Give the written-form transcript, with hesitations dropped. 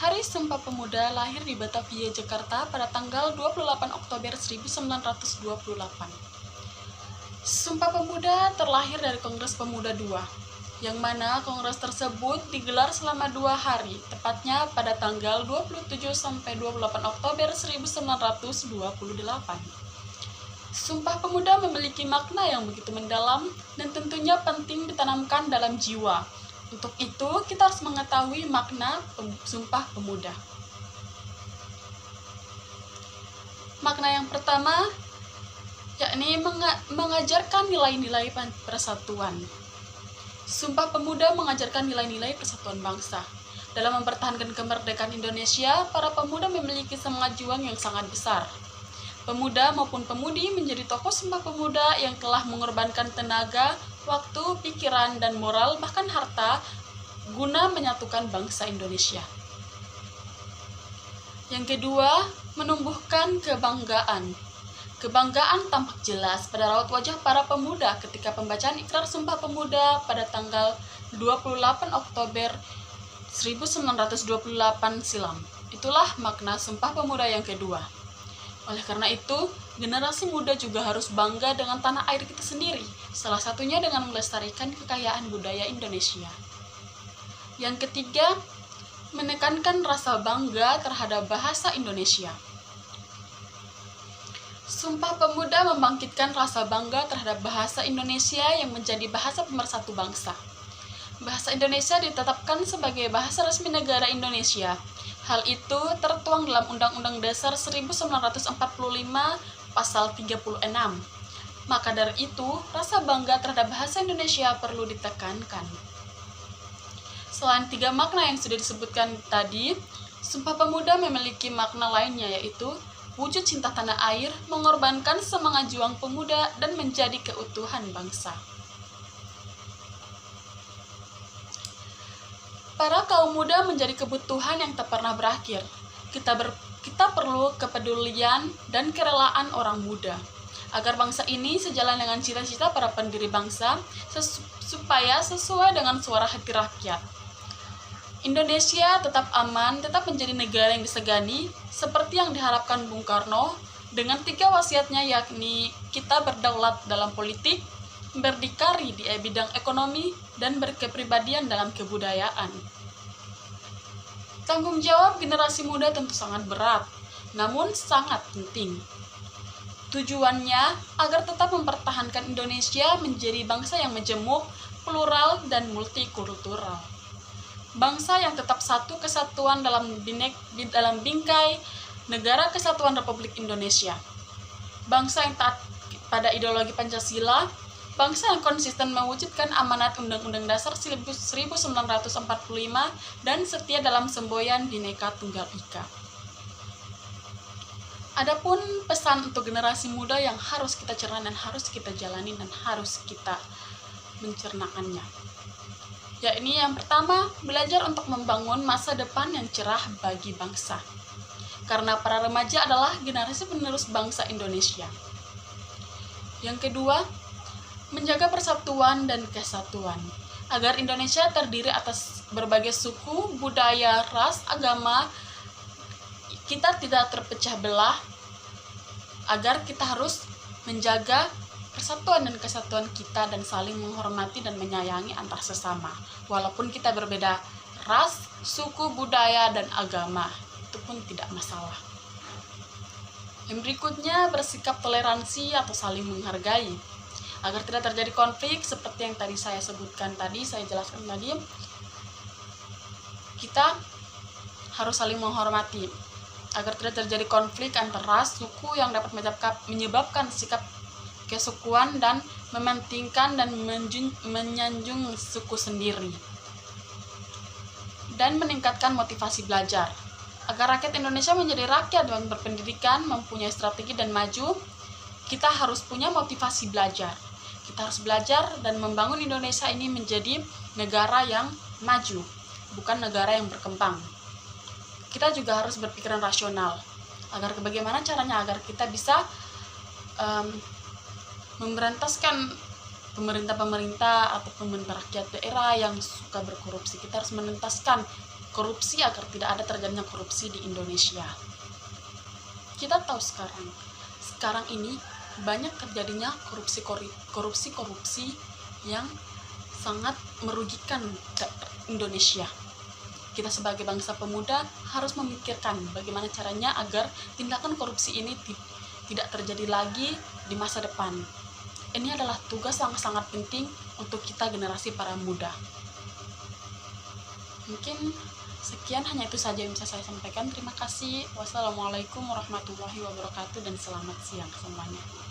Hari Sumpah Pemuda lahir di Batavia, Jakarta pada tanggal 28 Oktober 1928. Sumpah Pemuda terlahir dari Kongres Pemuda II, yang mana kongres tersebut digelar selama 2 hari, tepatnya pada tanggal 27 sampai 28 Oktober 1928. Sumpah Pemuda memiliki makna yang begitu mendalam dan tentunya penting ditanamkan dalam jiwa. Untuk itu, kita harus mengetahui makna Sumpah Pemuda. Makna yang pertama, yakni mengajarkan nilai-nilai persatuan. Sumpah Pemuda mengajarkan nilai-nilai persatuan bangsa. Dalam mempertahankan kemerdekaan Indonesia, para pemuda memiliki semangat juang yang sangat besar. Pemuda maupun pemudi menjadi tokoh Sumpah Pemuda yang telah mengorbankan tenaga, waktu, pikiran, dan moral, bahkan harta, guna menyatukan bangsa Indonesia. Yang kedua, menumbuhkan kebanggaan. Kebanggaan tampak jelas pada raut wajah para pemuda ketika pembacaan Ikrar Sumpah Pemuda pada tanggal 28 Oktober 1928 silam. Itulah makna Sumpah Pemuda yang kedua. Oleh karena itu, generasi muda juga harus bangga dengan tanah air kita sendiri, salah satunya dengan melestarikan kekayaan budaya Indonesia. Yang ketiga, menekankan rasa bangga terhadap bahasa Indonesia. Sumpah Pemuda membangkitkan rasa bangga terhadap bahasa Indonesia yang menjadi bahasa pemersatu bangsa. Bahasa Indonesia ditetapkan sebagai bahasa resmi negara Indonesia. Hal itu tertuang dalam Undang-Undang Dasar 1945 pasal 36. Maka dari itu, rasa bangga terhadap bahasa Indonesia perlu ditekankan. Selain 3 makna yang sudah disebutkan tadi, Sumpah Pemuda memiliki makna lainnya, yaitu wujud cinta tanah air, mengorbankan semangat juang pemuda, dan menjadi keutuhan bangsa. Para kaum muda menjadi kebutuhan yang tak pernah berakhir. Kita perlu kepedulian dan kerelaan orang muda, agar bangsa ini sejalan dengan cita-cita para pendiri bangsa, supaya sesuai dengan suara hati rakyat. Indonesia tetap aman, tetap menjadi negara yang disegani, seperti yang diharapkan Bung Karno, dengan 3 wasiatnya, yakni kita berdaulat dalam politik, berdikari di bidang ekonomi, dan berkepribadian dalam kebudayaan. Tanggung jawab generasi muda tentu sangat berat, namun sangat penting. Tujuannya agar tetap mempertahankan Indonesia menjadi bangsa yang majemuk, plural, dan multikultural. Bangsa yang tetap satu kesatuan dalam bingkai Negara Kesatuan Republik Indonesia. Bangsa yang taat pada ideologi Pancasila, bangsa yang konsisten mewujudkan amanat Undang-Undang Dasar 1945 dan setia dalam semboyan Bhinneka Tunggal Ika. Adapun pesan untuk generasi muda yang harus kita cerna dan harus kita jalani dan harus kita mencernakannya. Yakni yang pertama, belajar untuk membangun masa depan yang cerah bagi bangsa. Karena para remaja adalah generasi penerus bangsa Indonesia. Yang kedua, menjaga persatuan dan kesatuan, agar Indonesia terdiri atas berbagai suku, budaya, ras, agama. Kita tidak terpecah belah, agar kita harus menjaga persatuan dan kesatuan kita dan saling menghormati dan menyayangi antar sesama. Walaupun kita berbeda ras, suku, budaya, dan agama, itu pun tidak masalah. Yang berikutnya, bersikap toleransi atau saling menghargai. Agar tidak terjadi konflik seperti yang tadi saya sebutkan tadi, saya jelaskan tadi, kita harus saling menghormati. Agar tidak terjadi konflik antar ras, suku yang dapat menyebabkan sikap kesukuan dan mementingkan dan menyanjung suku sendiri. Dan meningkatkan motivasi belajar. Agar rakyat Indonesia menjadi rakyat yang berpendidikan, mempunyai strategi dan maju, kita harus punya motivasi belajar. Kita harus belajar dan membangun Indonesia ini menjadi negara yang maju, bukan negara yang berkembang. Kita juga harus berpikiran rasional, agar bagaimana caranya agar kita bisa memberantaskan pemerintah-pemerintah atau pemerintah rakyat daerah yang suka berkorupsi. Kita harus menuntaskan korupsi agar tidak ada terjadinya korupsi di Indonesia. Kita tahu sekarang ini banyak terjadinya korupsi yang sangat merugikan Indonesia. Kita sebagai bangsa pemuda harus memikirkan bagaimana caranya agar tindakan korupsi ini tidak terjadi lagi di masa depan. Ini adalah tugas yang sangat penting untuk kita generasi para muda. Mungkin sekian, hanya itu saja yang bisa saya sampaikan. Terima kasih. Wassalamualaikum warahmatullahi wabarakatuh dan selamat siang semuanya.